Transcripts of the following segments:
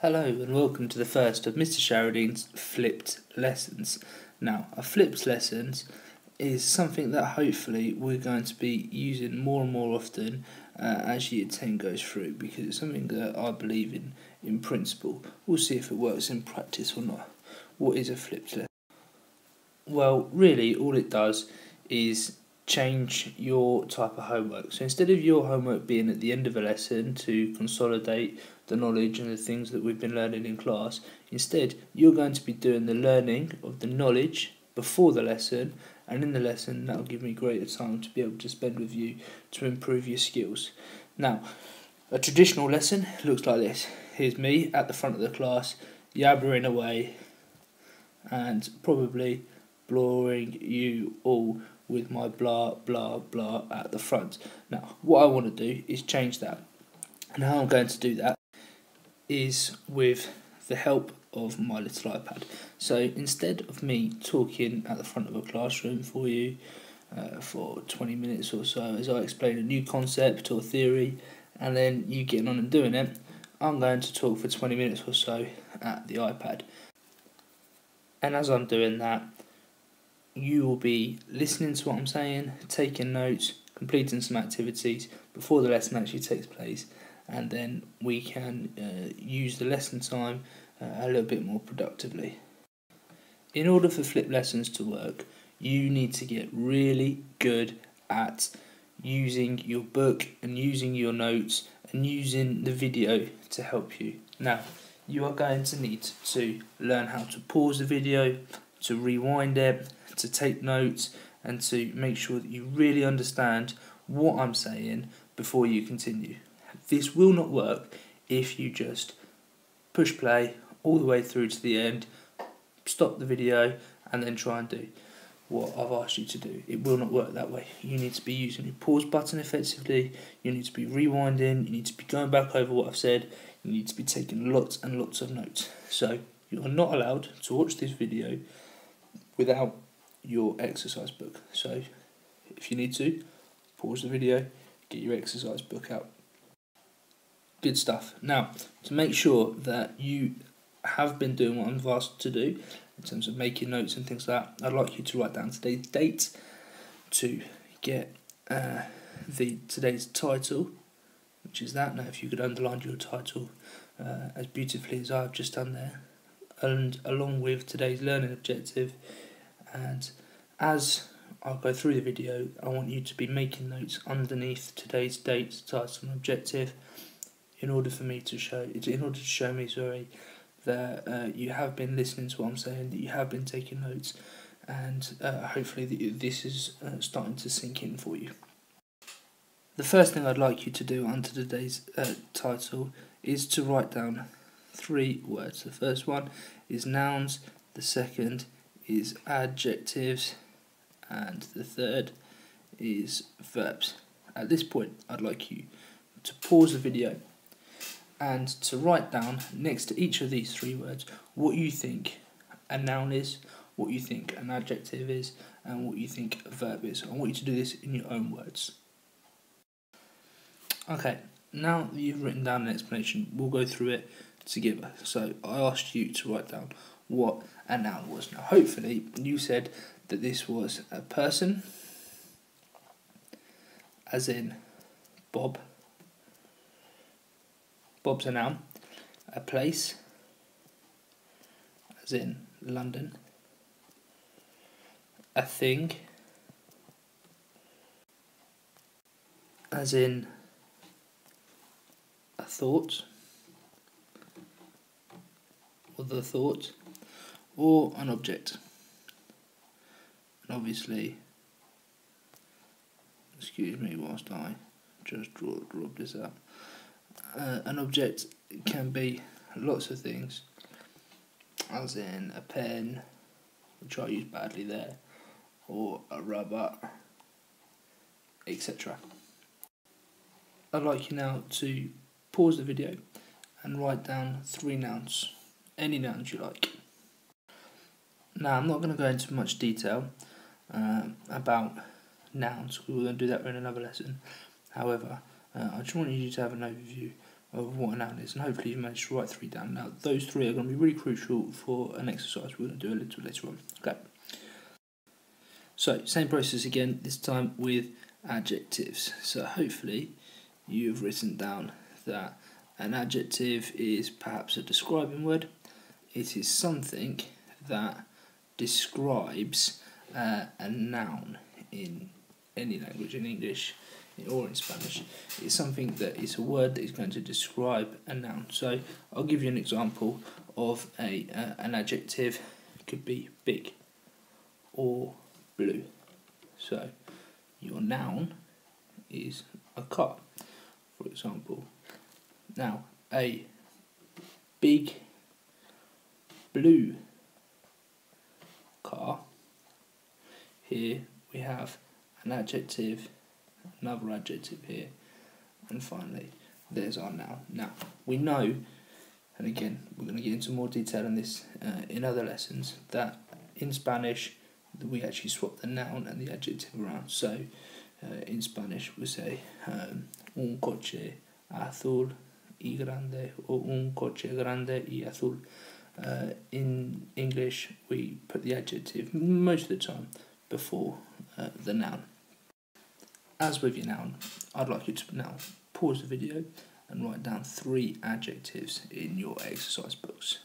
Hello and welcome to the first of Mr. Sharadine's flipped lessons. Now, a flipped lessons is something that hopefully we're going to be using more and more often as year 10 goes through, because it's something that I believe in principle. We'll see if it works in practice or not. What is a flipped lesson? Well, really all it does is change your type of homework. So instead of your homework being at the end of a lesson to consolidate the knowledge and the things that we've been learning in class, instead you're going to be doing the learning of the knowledge before the lesson, and in the lesson that will give me greater time to be able to spend with you to improve your skills. Now, a traditional lesson looks like this. Here's me at the front of the class, yabbering away and probably boring you all with my blah blah blah at the front. Now, what I want to do is change that, and how I'm going to do that is with the help of my little iPad. So instead of me talking at the front of a classroom for you for 20 minutes or so as I explain a new concept or theory and then you getting on and doing it, I'm going to talk for 20 minutes or so at the iPad. And as I'm doing that, you will be listening to what I'm saying, taking notes, completing some activities before the lesson actually takes place, and then we can use the lesson time a little bit more productively. In order for flipped lessons to work, you need to get really good at using your book and using your notes and using the video to help you. Now, you are going to need to learn how to pause the video, to rewind it, to take notes, and to make sure that you really understand what I'm saying before you continue. This will not work if you just push play all the way through to the end, stop the video, and then try and do what I've asked you to do. It will not work that way. You need to be using your pause button effectively, you need to be rewinding, you need to be going back over what I've said, you need to be taking lots and lots of notes. So you are not allowed to watch this video without your exercise book. So if you need to, pause the video, get your exercise book out. Good stuff. Now, to make sure that you have been doing what I've asked to do in terms of making notes and things like that, I'd like you to write down today's date, to get today's title, which is that. Now, if you could underline your title as beautifully as I've just done there, and along with today's learning objective. And as I'll go through the video, I want you to be making notes underneath today's date, title and objective in order to show me that you have been listening to what I'm saying, that you have been taking notes, and hopefully this is starting to sink in for you. The first thing I'd like you to do under today's title is to write down 3 words. The first one is nouns, the second is adjectives, and the third is verbs. At this point, I'd like you to pause the video and to write down next to each of these 3 words what you think a noun is, what you think an adjective is, and what you think a verb is. I want you to do this in your own words. Okay, now that you've written down an explanation, we'll go through it together. So I asked you to write down what a noun was. Now, hopefully you said that this was a person, as in Bob. Bob's a noun. A place, as in London. A thing, as in a thought, or the thought, or an object. And obviously, excuse me whilst I just draw this out. An object can be lots of things, as in a pen, which I use badly there, or a rubber, etc. I'd like you now to pause the video and write down 3 nouns, any nouns you like. Now, I'm not going to go into much detail about nouns. We'll then do that in another lesson. However, I just want you to have an overview of what a noun is, and hopefully you managed to write 3 down. Now, those 3 are going to be really crucial for an exercise we're going to do a little later on. Okay. So, same process again, this time with adjectives. So, hopefully you've written down that an adjective is perhaps a describing word. It is something that describes a noun in any language, in English or in Spanish. It's something that is a word that is going to describe a noun. So I'll give you an example of an adjective. It could be big or blue. So your noun is a car, for example. Now, a big blue car. Here we have an adjective, another adjective here, and finally there's our noun. Now we know, and again we're going to get into more detail on this in other lessons, that in Spanish we actually swap the noun and the adjective around. So in Spanish we say un coche azul y grande, or un coche grande y azul. In English we put the adjective most of the time before the noun. As with your noun, I'd like you to now pause the video and write down 3 adjectives in your exercise books.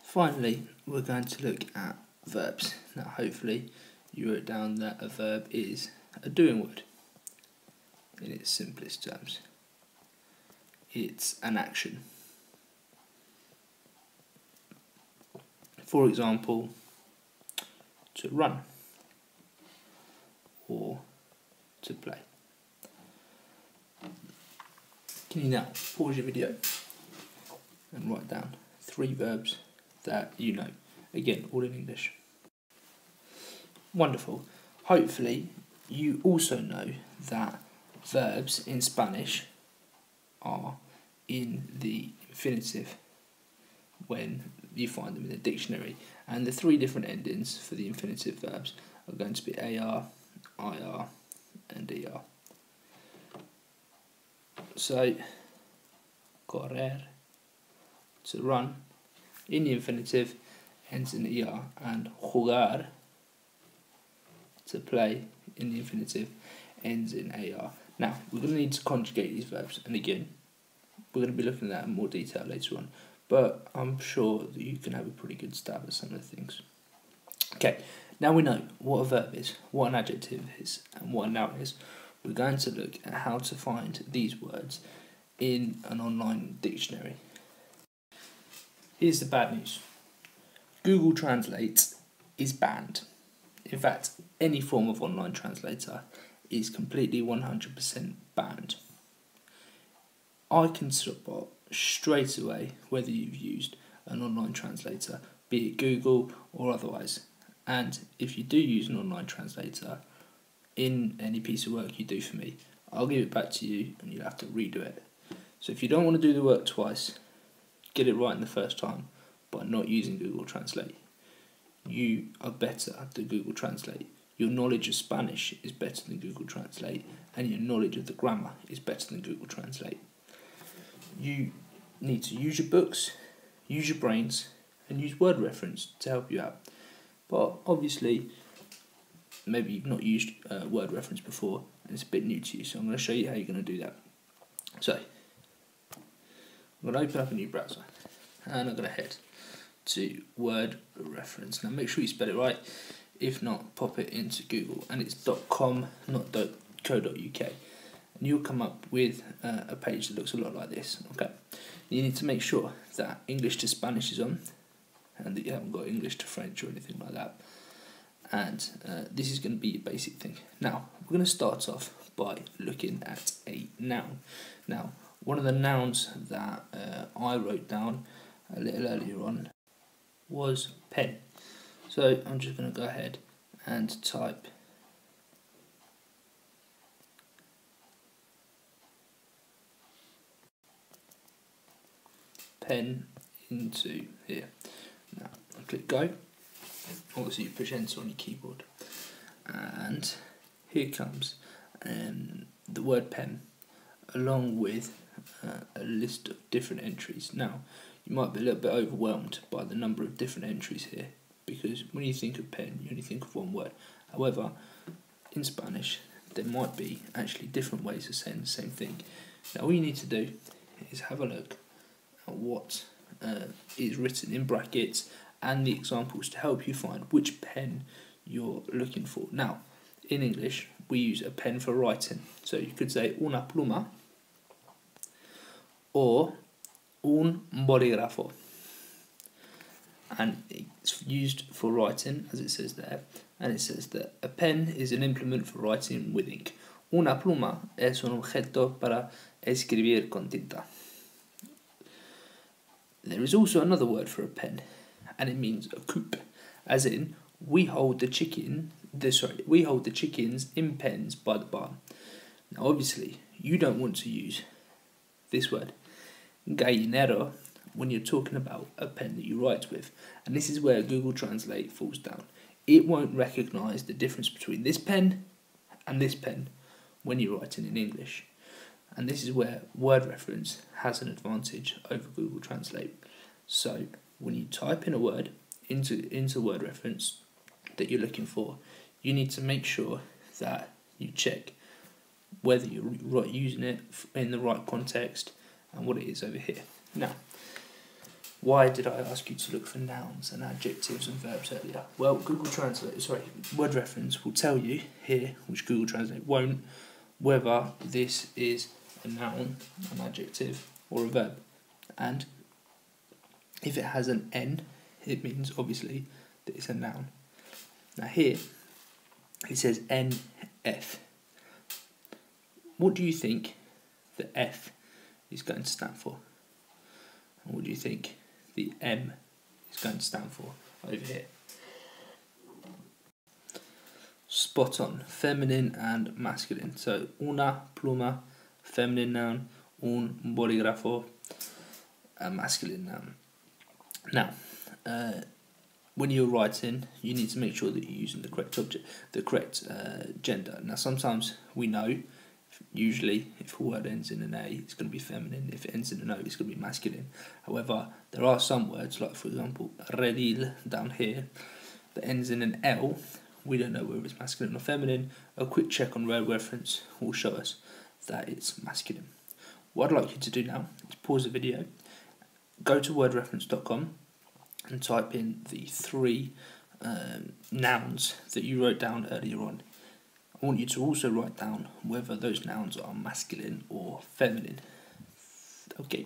Finally, we're going to look at verbs. Now hopefully you wrote down that a verb is a doing word in its simplest terms. It's an action. For example, to run or to play. Can you now pause your video and write down 3 verbs that you know? Again, all in English. Wonderful. Hopefully you also know that verbs in Spanish are in the infinitive when you find them in the dictionary, and the 3 different endings for the infinitive verbs are going to be AR, IR and ER. So, correr, to run, in the infinitive ends in ER, and jugar, to play, in the infinitive ends in AR. Now, we're going to need to conjugate these verbs, and again, we're going to be looking at that in more detail later on, but I'm sure that you can have a pretty good stab at some of the things. Okay, now we know what a verb is, what an adjective is, and what a noun is. We're going to look at how to find these words in an online dictionary. Here's the bad news. Google Translate is banned. In fact, any form of online translator is completely 100% banned. I can spot straight away whether you've used an online translator, be it Google or otherwise. And if you do use an online translator in any piece of work you do for me, I'll give it back to you and you'll have to redo it. So if you don't want to do the work twice, get it right in the first time by not using Google Translate. You are better than Google Translate. Your knowledge of Spanish is better than Google Translate, and your knowledge of the grammar is better than Google Translate. You need to use your books, use your brains, and use wordreference to help you out. But obviously, maybe you've not used wordreference before and it's a bit new to you, so I'm going to show you how you're going to do that. So, I'm going to open up a new browser and I'm going to head to wordreference. Now make sure you spell it right, if not pop it into Google, and it's .com, not .co.uk. And you'll come up with a page that looks a lot like this. Okay, you need to make sure that English to Spanish is on and that you haven't got English to French or anything like that. And this is going to be your basic thing. Now, we're going to start off by looking at a noun. Now, one of the nouns that I wrote down a little earlier on was pen. So I'm just going to go ahead and type pen into here. Now, I click go. Obviously, you push enter on your keyboard, and here comes the word pen, along with a list of different entries. Now, you might be a little bit overwhelmed by the number of different entries here, because when you think of pen, you only think of one word. However, in Spanish, there might be actually different ways of saying the same thing. Now, all you need to do is have a look at what is written in brackets and the examples to help you find which pen you're looking for. Now, in English, we use a pen for writing. So you could say una pluma or un bolígrafo. And it's used for writing, as it says there. And it says that a pen is an implement for writing with ink. Una pluma es un objeto para escribir con tinta. There is also another word for a pen, and it means a coupe, as in we hold the chickens in pens by the barn. Now, obviously, you don't want to use this word, gallinero, when you're talking about a pen that you write with, and this is where Google Translate falls down. It won't recognise the difference between this pen and this pen when you're writing in English. And this is where word reference has an advantage over Google Translate. So when you type in a word into word reference that you're looking for, you need to make sure that you check whether you're using it in the right context and what it is over here. Now, why did I ask you to look for nouns and adjectives and verbs earlier? Well, word reference will tell you here, which Google Translate won't, whether this is a noun, an adjective, or a verb. And if it has an N, it means obviously that it's a noun. Now here, it says NF. What do you think the F is going to stand for? And what do you think the M is going to stand for over here? Spot on, feminine and masculine. So una pluma, feminine noun, un bolígrafo, a masculine noun. Now, when you're writing, you need to make sure that you're using the correct gender. Now, sometimes we know, usually, if a word ends in an A, it's going to be feminine. If it ends in an O, it's going to be masculine. However, there are some words, like for example, redil down here, that ends in an L. We don't know whether it's masculine or feminine. A quick check on word reference will show us that it's masculine. What I'd like you to do now is pause the video, go to wordreference.com and type in the 3 nouns that you wrote down earlier on. I want you to also write down whether those nouns are masculine or feminine. Okay.